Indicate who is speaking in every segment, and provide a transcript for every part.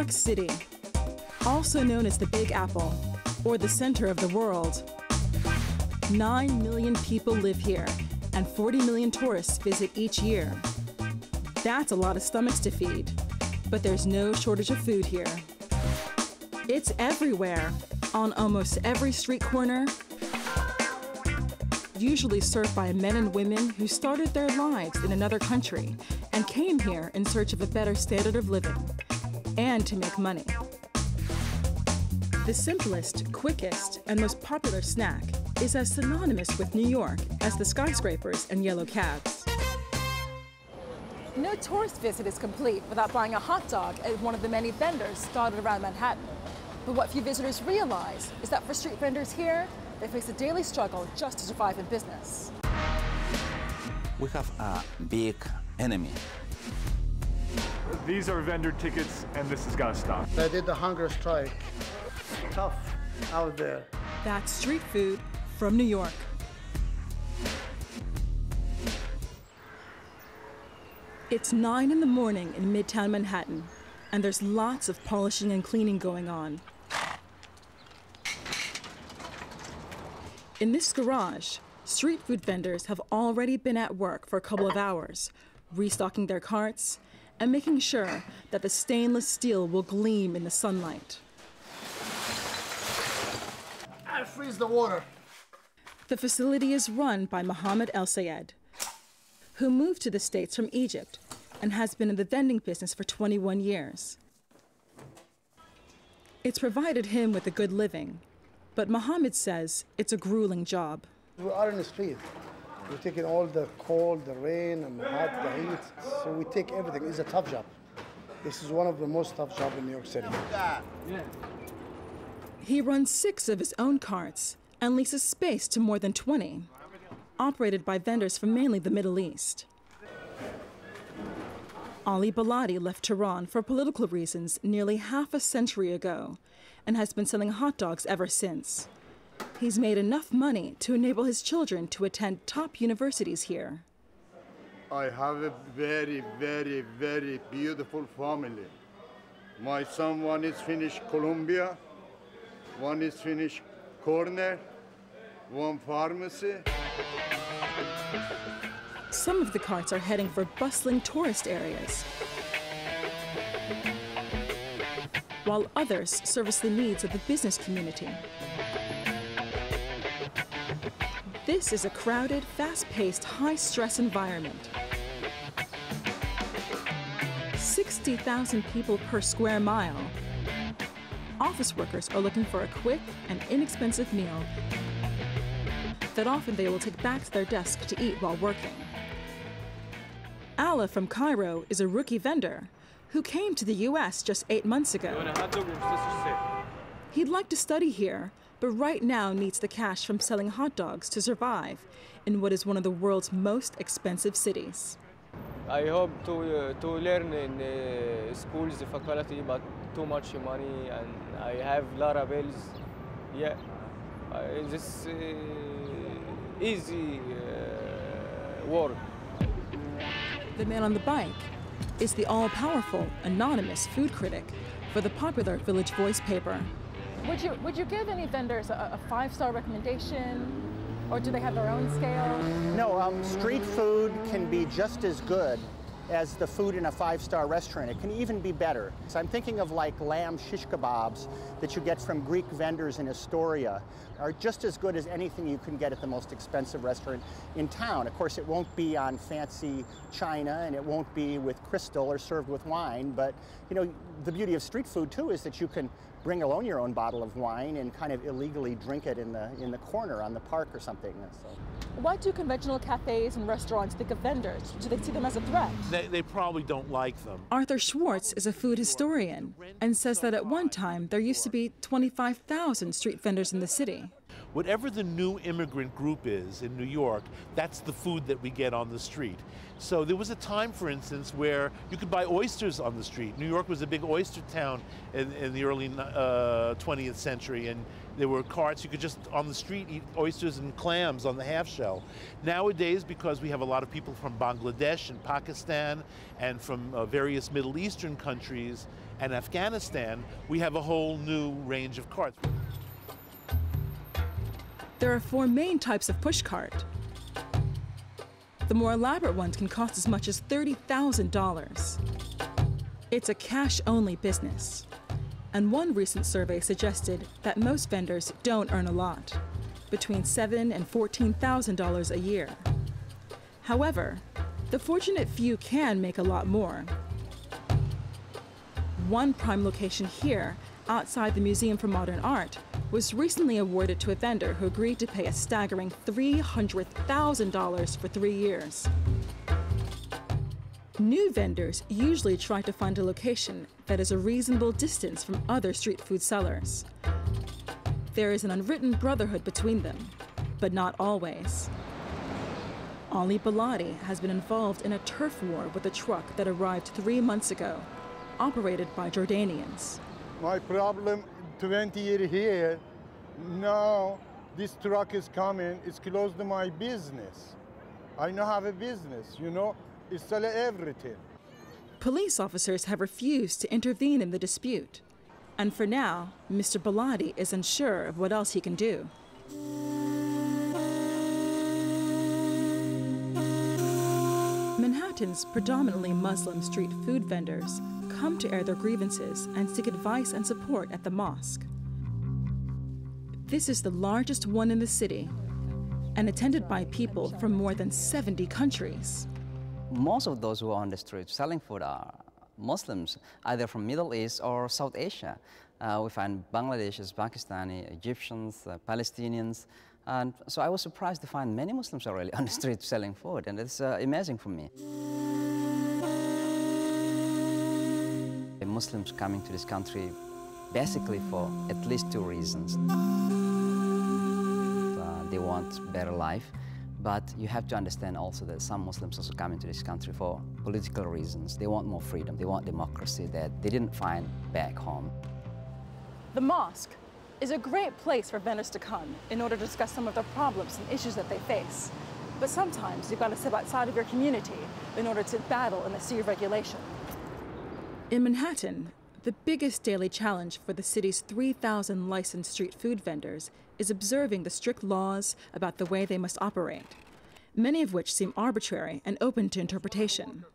Speaker 1: York City, also known as the Big Apple, or the center of the world. 9 million people live here, and 40 million tourists visit each year. That's a lot of stomachs to feed, but there's no shortage of food here. It's everywhere, on almost every street corner, usually served by men and women who started their lives in another country and came here in search of a better standard of living and to make money. The simplest, quickest, and most popular snack is as synonymous with New York as the skyscrapers and yellow cabs. No tourist visit is complete without buying a hot dog at one of the many vendors dotted around Manhattan. But what few visitors realize is that for street vendors here, they face a daily struggle just to survive in business.
Speaker 2: We have a big enemy.
Speaker 3: These are vendor tickets, and this has got to stop.
Speaker 4: I did the hunger strike. Tough out there.
Speaker 1: That's street food from New York. It's 9 in the morning in Midtown Manhattan, and there's lots of polishing and cleaning going on. In this garage, street food vendors have already been at work for a couple of hours, restocking their carts and making sure that the stainless steel will gleam in the sunlight.
Speaker 4: I freeze the water.
Speaker 1: The facility is run by Mohammed El Sayed, who moved to the States from Egypt and has been in the vending business for 21 years. It's provided him with a good living, but Mohammed says it's a grueling job.
Speaker 4: We are in the street. We're taking all the cold, the rain, and the hot, the heat. So we take everything. It's a tough job. This is one of the most tough jobs in New York City.
Speaker 1: He runs 6 of his own carts and leases space to more than 20, operated by vendors from mainly the Middle East. Ali Baladi left Tehran for political reasons nearly half a century ago and has been selling hot dogs ever since. He's made enough money to enable his children to attend top universities here.
Speaker 5: I have a very, very, very beautiful family. My son, one is finished Columbia, one is finished Cornell, one pharmacy.
Speaker 1: Some of the carts are heading for bustling tourist areas, while others service the needs of the business community. This is a crowded, fast-paced, high-stress environment. 60,000 people per square mile. Office workers are looking for a quick and inexpensive meal that often they will take back to their desk to eat while working. Ala from Cairo is a rookie vendor who came to the U.S. just 8 months ago. He'd like to study here, but right now needs the cash from selling hot dogs to survive in what is one of the world's most expensive cities.
Speaker 6: I hope to learn in schools, the faculty, but too much money, and I have a lot of bills. Yeah, this easy work.
Speaker 1: The man on the bike is the all-powerful, anonymous food critic for the popular Village Voice paper. Would you give any vendors a 5-star recommendation, or do they have their own scale?
Speaker 7: No, street food can be just as good as the food in a 5-star restaurant. It can even be better. So I'm thinking of like lamb shish kebabs that you get from Greek vendors in Astoria are just as good as anything you can get at the most expensive restaurant in town. Of course, it won't be on fancy china, and it won't be with crystal or served with wine, but you know, the beauty of street food too is that you can bring alone your own bottle of wine and kind of illegally drink it in the corner on the park or something. So.
Speaker 1: Why do conventional cafes and restaurants think of vendors? Do they see them as a threat?
Speaker 8: They probably don't like them.
Speaker 1: Arthur Schwartz is a food historian and says that at one time there used to be 25,000 street vendors in the city.
Speaker 8: whatever the new immigrant group is in New York, that's the food that we get on the street. So there was a time, for instance, where you could buy oysters on the street. New York was a big oyster town in the early 20th century, and there were carts. You could just, on the street, eat oysters and clams on the half shell. Nowadays, because we have a lot of people from Bangladesh and Pakistan and from various Middle Eastern countries and Afghanistan, we have a whole new range of carts.
Speaker 1: There are 4 main types of pushcart. The more elaborate ones can cost as much as $30,000. It's a cash-only business. And one recent survey suggested that most vendors don't earn a lot, between $7,000 and $14,000 a year. However, the fortunate few can make a lot more. One prime location here, outside the Museum for Modern Art, was recently awarded to a vendor who agreed to pay a staggering $300,000 for 3 years. New vendors usually try to find a location that is a reasonable distance from other street food sellers. There is an unwritten brotherhood between them, but not always. Ali Baladi has been involved in a turf war with a truck that arrived 3 months ago, operated by Jordanians.
Speaker 5: My problem, 20 years here, now this truck is coming, it's close to my business. I don't have a business, you know, it's sell everything.
Speaker 1: Police officers have refused to intervene in the dispute. And for now, Mr. Baladi is unsure of what else he can do. Manhattan's predominantly Muslim street food vendors come to air their grievances and seek advice and support at the mosque. This is the largest one in the city and attended by people from more than 70 countries.
Speaker 9: Most of those who are on the street selling food are Muslims, either from Middle East or South Asia. We find Bangladeshis, Pakistani, Egyptians, Palestinians. And so I was surprised to find many Muslims are really on the street selling food, and it's amazing for me. The Muslims coming to this country basically for at least 2 reasons. They want better life. But you have to understand also that some Muslims also come into this country for political reasons. They want more freedom, they want democracy that they didn't find back home.
Speaker 1: The mosque is a great place for vendors to come in order to discuss some of the problems and issues that they face. But sometimes you've got to step outside of your community in order to battle in the sea of regulation. In Manhattan, the biggest daily challenge for the city's 3,000 licensed street food vendors is observing the strict laws about the way they must operate, many of which seem arbitrary and open to interpretation.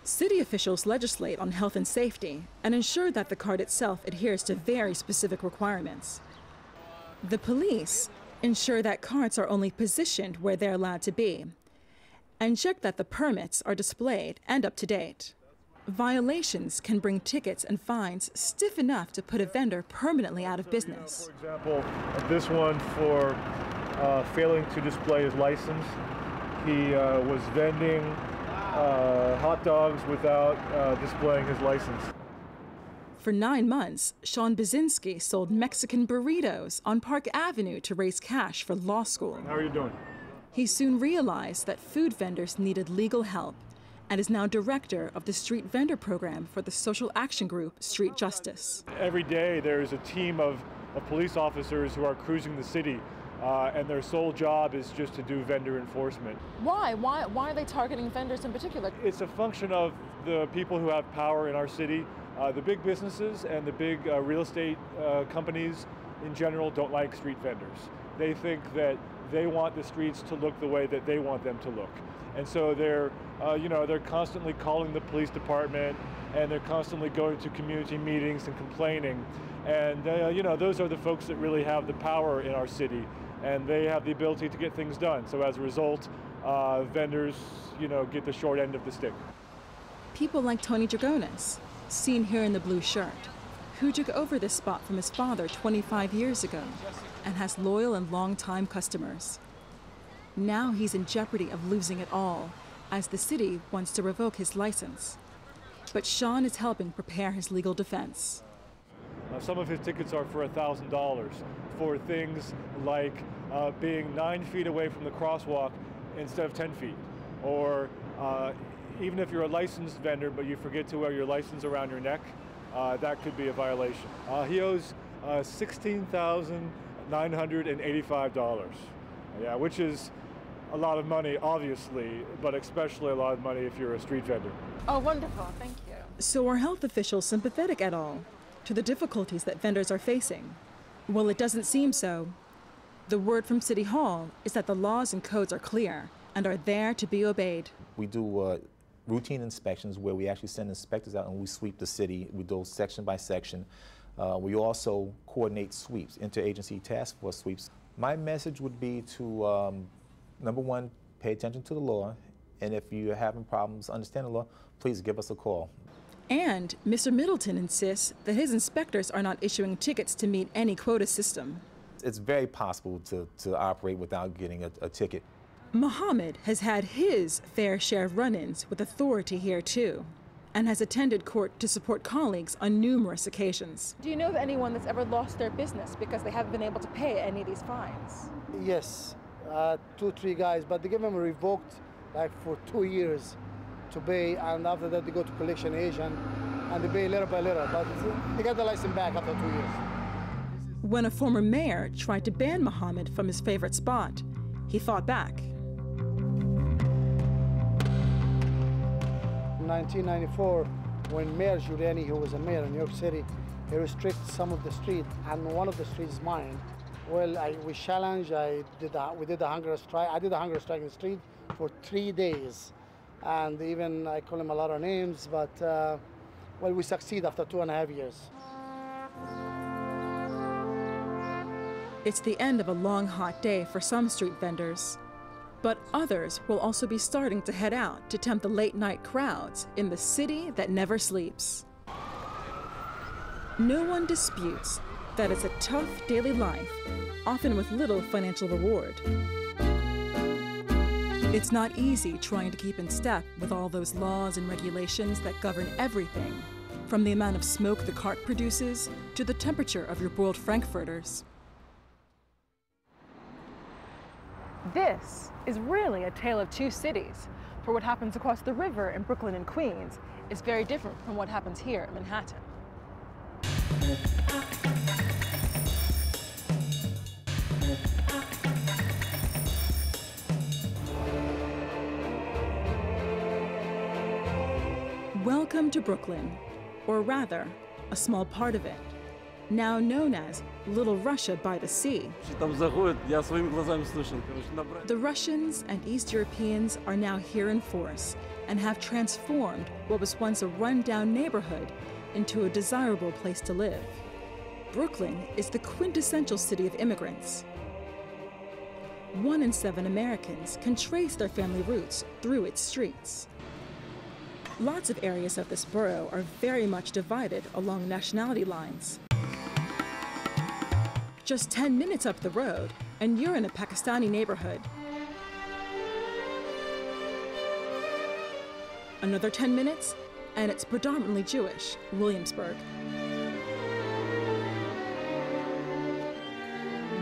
Speaker 1: City officials legislate on health and safety and ensure that the cart itself adheres to very specific requirements. The police ensure that carts are only positioned where they're allowed to be and check that the permits are displayed and up to date. Violations can bring tickets and fines stiff enough to put a vendor permanently out of business.
Speaker 3: For example, this one for failing to display his license. He was vending hot dogs without displaying his license.
Speaker 1: For 9 months, Sean Bazinski sold Mexican burritos on Park Avenue to raise cash for law school.
Speaker 3: How are you doing?
Speaker 1: He soon realized that food vendors needed legal help and is now director of the street vendor program for the social action group Street Justice.
Speaker 3: Every day there is a team of police officers who are cruising the city, and their sole job is just to do vendor enforcement.
Speaker 1: Why? Why are they targeting vendors in particular?
Speaker 3: It's a function of the people who have power in our city. The big businesses and the big real estate companies in general don't like street vendors. They think that they want the streets to look the way that they want them to look. And so they're constantly calling the police department, and they're constantly going to community meetings and complaining. And those are the folks that really have the power in our city, and they have the ability to get things done. So as a result, vendors, get the short end of the stick.
Speaker 1: People like Tony Dragonis, seen here in the blue shirt, who took over this spot from his father 25 years ago and has loyal and long-time customers. Now he's in jeopardy of losing it all, as the city wants to revoke his license. But Sean is helping prepare his legal defense.
Speaker 3: Some of his tickets are for $1,000 for things like being 9 feet away from the crosswalk instead of 10 feet. Or even if you're a licensed vendor but you forget to wear your license around your neck, that could be a violation. He owes $16,985. Yeah, which is a lot of money, obviously, but especially a lot of money if you're a street vendor.
Speaker 1: Oh, wonderful, thank you. So are health officials sympathetic at all to the difficulties that vendors are facing? Well, it doesn't seem so. The word from City Hall is that the laws and codes are clear and are there to be obeyed.
Speaker 10: We do routine inspections where we actually send inspectors out and we sweep the city. We do section by section. We also coordinate sweeps, interagency task force sweeps. My message would be to, number one, pay attention to the law, and if you're having problems understanding the law, please give us a call.
Speaker 1: And Mr. Middleton insists that his inspectors are not issuing tickets to meet any quota system.
Speaker 10: It's very possible to operate without getting a ticket.
Speaker 1: Mohammed has had his fair share of run-ins with authority here too, and has attended court to support colleagues on numerous occasions. Do you know of anyone that's ever lost their business because they haven't been able to pay any of these fines?
Speaker 4: Yes, 2, 3 guys, but they give them revoked like for 2 years to pay, and after that they go to collection agent and they pay little by little, but they get the license back after 2 years.
Speaker 1: When a former mayor tried to ban Mohammed from his favorite spot, he fought back.
Speaker 4: In 1994, when Mayor Giuliani, who was a mayor in New York City, he restricted some of the street, and one of the streets is mine. Well, we challenged, we did a hunger strike. I did a hunger strike in the street for 3 days. And even I call him a lot of names, but well, we succeed after 2.5 years.
Speaker 1: It's the end of a long, hot day for some street vendors. But others will also be starting to head out to tempt the late-night crowds in the city that never sleeps. No one disputes that it's a tough daily life, often with little financial reward. It's not easy trying to keep in step with all those laws and regulations that govern everything, from the amount of smoke the cart produces to the temperature of your boiled frankfurters. This is really a tale of two cities, for what happens across the river in Brooklyn and Queens is very different from what happens here in Manhattan. Welcome to Brooklyn, or rather, a small part of it, now known as Little Russia by the Sea. The Russians and East Europeans are now here in force and have transformed what was once a run-down neighborhood into a desirable place to live. Brooklyn is the quintessential city of immigrants. 1 in 7 Americans can trace their family roots through its streets. Lots of areas of this borough are very much divided along nationality lines. Just 10 minutes up the road, and you're in a Pakistani neighborhood. Another 10 minutes, and it's predominantly Jewish, Williamsburg.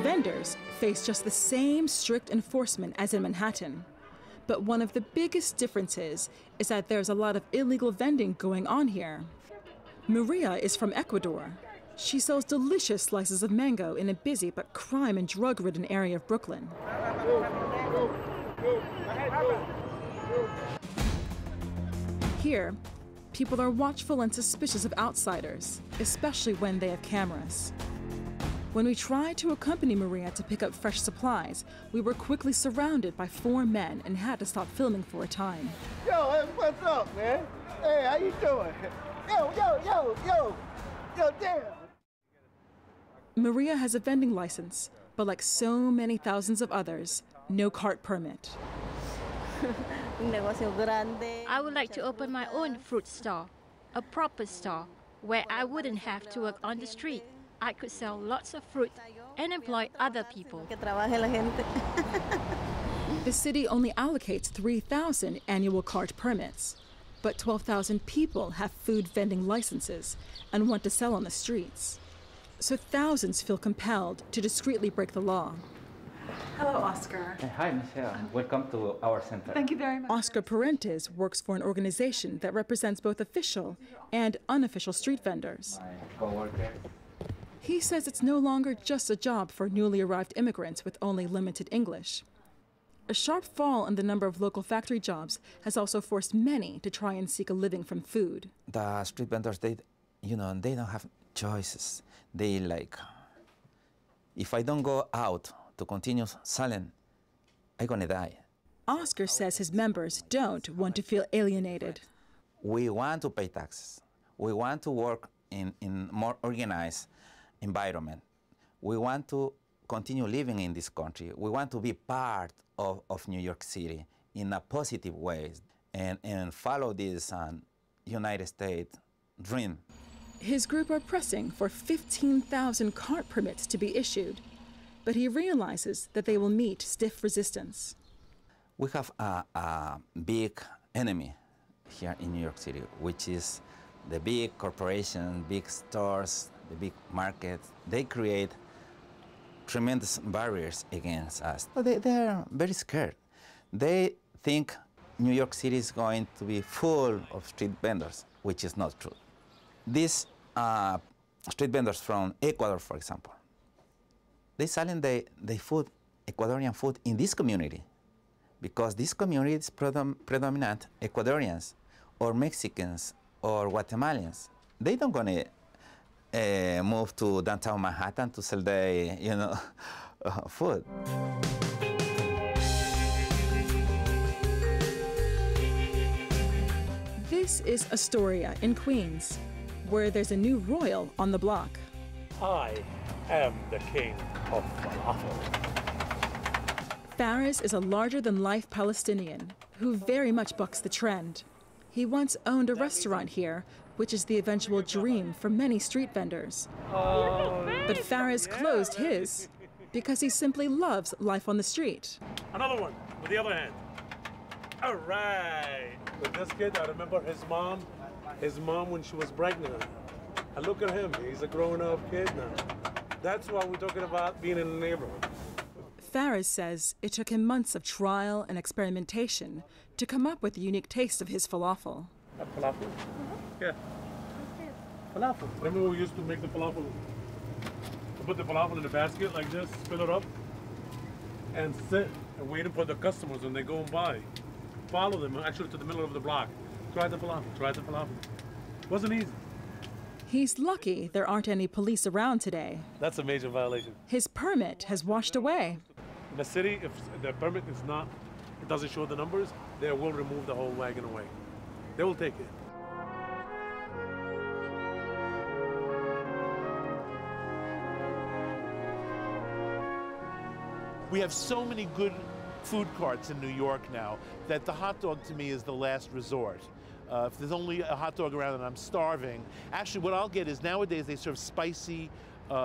Speaker 1: Vendors face just the same strict enforcement as in Manhattan. But one of the biggest differences is that there's a lot of illegal vending going on here. Maria is from Ecuador. She sells delicious slices of mango in a busy but crime and drug-ridden area of Brooklyn. Here, people are watchful and suspicious of outsiders, especially when they have cameras. When we tried to accompany Maria to pick up fresh supplies, we were quickly surrounded by 4 men and had to stop filming for a time.
Speaker 11: Yo, hey, what's up, man? Hey, how you doing? Yo, damn.
Speaker 1: Maria has a vending license, but like so many thousands of others, no cart permit.
Speaker 12: I would like to open my own fruit stall, a proper stall, where I wouldn't have to work on the street. I could sell lots of fruit and employ other people.
Speaker 1: The city only allocates 3,000 annual cart permits, but 12,000 people have food vending licenses and want to sell on the streets. so thousands feel compelled to discreetly break the law.
Speaker 13: Hello, Oscar.
Speaker 14: Hi, Michelle. Welcome to our center.
Speaker 13: Thank you very much.
Speaker 1: Oscar Parentes works for an organization that represents both official and unofficial street vendors.
Speaker 14: My coworker.
Speaker 1: He says it's no longer just a job for newly arrived immigrants with only limited English. A sharp fall in the number of local factory jobs has also forced many to try and seek a living from food.
Speaker 2: The street vendors, they don't have choices. They like, if I don't go out to continue selling, I'm gonna die.
Speaker 1: Oscar says his members don't want to feel alienated.
Speaker 2: We want to pay taxes. We want to work in more organized environment. We want to continue living in this country. We want to be part of New York City in a positive way and follow this United States dream.
Speaker 1: His group are pressing for 15,000 cart permits to be issued, but he realizes that they will meet stiff resistance.
Speaker 2: We have a big enemy here in New York City, which is the big corporations, big stores, the big markets. They create tremendous barriers against us. They're very scared. They think New York City is going to be full of street vendors, which is not true. These street vendors from Ecuador, for example, they selling the food, Ecuadorian food, in this community, because this community is predominant Ecuadorians or Mexicans or Guatemalans. They don't gonna move to downtown Manhattan to sell their, food.
Speaker 1: This is Astoria in Queens, where there's a new royal on the block.
Speaker 15: I am the king of falafel.
Speaker 1: Faraz is a larger-than-life Palestinian who very much bucks the trend. He once owned a restaurant here, which is the eventual dream for many street vendors. But Faraz closed his because he simply loves life on the street.
Speaker 15: Another one with the other hand. All right. With this kid, I remember his mom when she was pregnant. And look at him, he's a grown-up kid now. That's why we're talking about being in the neighborhood.
Speaker 1: Faraz says it took him months of trial and experimentation to come up with the unique taste of his falafel.
Speaker 15: Falafel? Yeah. Falafel. Remember when we used to make the falafel? We put the falafel in the basket like this, fill it up, and sit and wait for the customers when they go and buy. Follow them, actually to the middle of the block. Try the falafel, try the falafel. Wasn't easy.
Speaker 1: He's lucky there aren't any police around today.
Speaker 15: That's a major violation.
Speaker 1: His permit has washed away.
Speaker 15: In the city, if the permit is not, it doesn't show the numbers, they will remove the whole wagon away. They will take it.
Speaker 8: We have so many good food carts in New York now that the hot dog to me is the last resort. If there's only a hot dog around and I'm starving, actually what I'll get is nowadays they serve spicy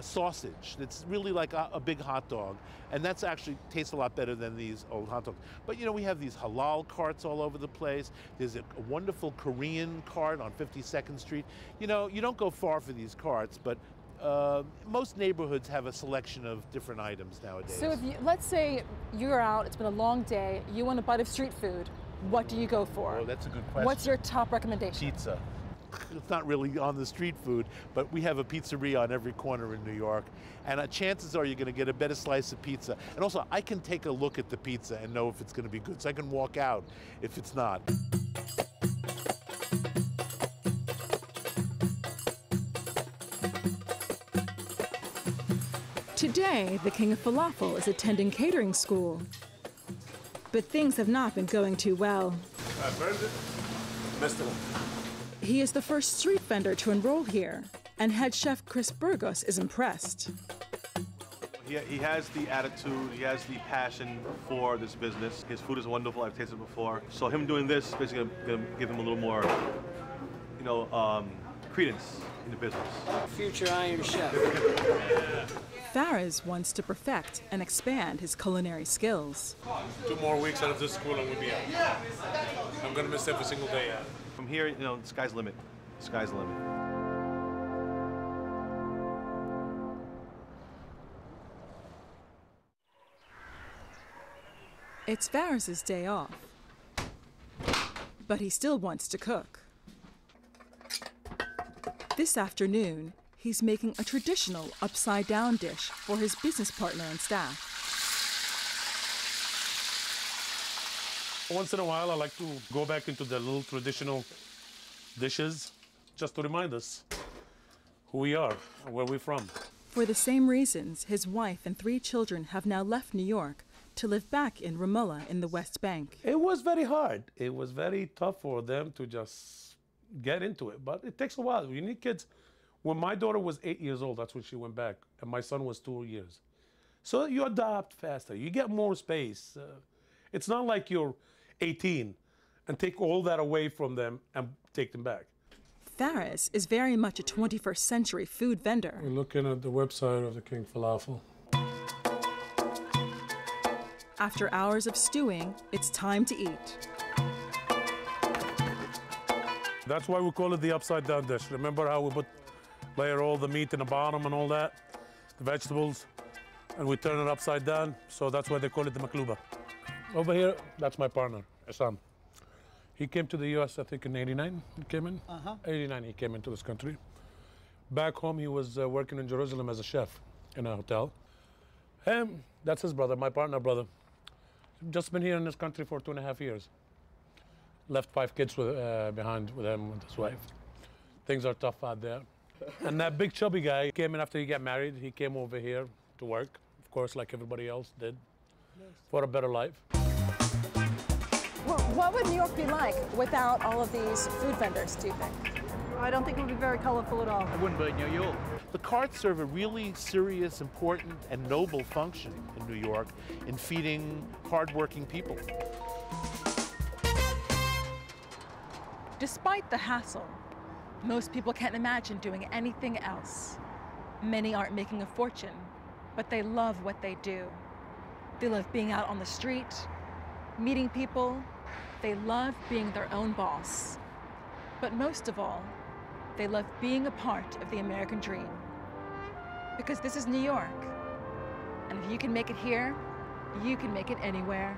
Speaker 8: sausage. It's really like a big hot dog. And that's actually tastes a lot better than these old hot dogs. But we have these halal carts all over the place. There's a wonderful Korean cart on 52nd Street. You don't go far for these carts, but most neighborhoods have a selection of different items nowadays.
Speaker 13: So let's say you're out, it's been a long day, you want a bite of street food. What do you go for?
Speaker 8: Oh, that's a good question.
Speaker 13: What's your top recommendation?
Speaker 8: Pizza. It's not really on the street food, but we have a pizzeria on every corner in New York, and chances are you're going to get a better slice of pizza. And also, I can take a look at the pizza and know if it's going to be good, so I can walk out if it's not.
Speaker 1: Today, the king of falafel is attending catering school. But things have not been going too well.
Speaker 15: I burned it, messed it up.
Speaker 1: He is the first street vendor to enroll here, and head chef Chris Burgos is impressed.
Speaker 16: He has the attitude, he has the passion for this business. His food is wonderful, I've tasted it before. So him doing this is basically gonna give him a little more, credence in the business.
Speaker 11: Future Iron Chef.
Speaker 1: Faraz wants to perfect and expand his culinary skills.
Speaker 15: 2 more weeks out of this school and we'll be out. I'm gonna miss every single day out.
Speaker 16: From here, the sky's the limit. The sky's the limit.
Speaker 1: It's Faris's day off, but he still wants to cook. This afternoon, he's making a traditional upside-down dish for his business partner and staff.
Speaker 15: Once in a while, I like to go back into the little traditional dishes just to remind us who we are and where we're from.
Speaker 1: For the same reasons, his wife and 3 children have now left New York to live back in Ramallah in the West Bank.
Speaker 15: It was very hard. It was very tough for them to just get into it, but it takes a while. You need kids. When my daughter was 8 years old, that's when she went back, and my son was 2 years. So you adapt faster. You get more space. It's not like you're 18 and take all that away from them and take them back.
Speaker 1: Faris is very much a 21st century food vendor.
Speaker 15: We're looking at the website of the King Falafel.
Speaker 1: After hours of stewing, it's time to eat.
Speaker 15: That's why we call it the upside-down dish. Remember how we layer all the meat in the bottom and all that, the vegetables, and we turn it upside down? So that's why they call it the makluba. Over here, that's my partner, Assam. He came to the U.S., I think, in '89. He came in. 89, he came into this country. Back home, he was working in Jerusalem as a chef in a hotel. And that's his brother, my partner brother. Just been here in this country for 2.5 years. Left 5 kids behind with him, with his wife. Things are tough out there. And that big chubby guy came in after he got married. He came over here to work, of course, like everybody else did, for a better life.
Speaker 13: Well, what would New York be like without all of these food vendors, do you think?
Speaker 17: I don't think it would be very colorful at all.
Speaker 8: I wouldn't be in New York. The carts serve a really serious, important, and noble function in New York in feeding hardworking people.
Speaker 13: Despite the hassle, most people can't imagine doing anything else. Many aren't making a fortune, but they love what they do. They love being out on the street, meeting people. They love being their own boss. But most of all, they love being a part of the American dream. Because this is New York. And if you can make it here, you can make it anywhere.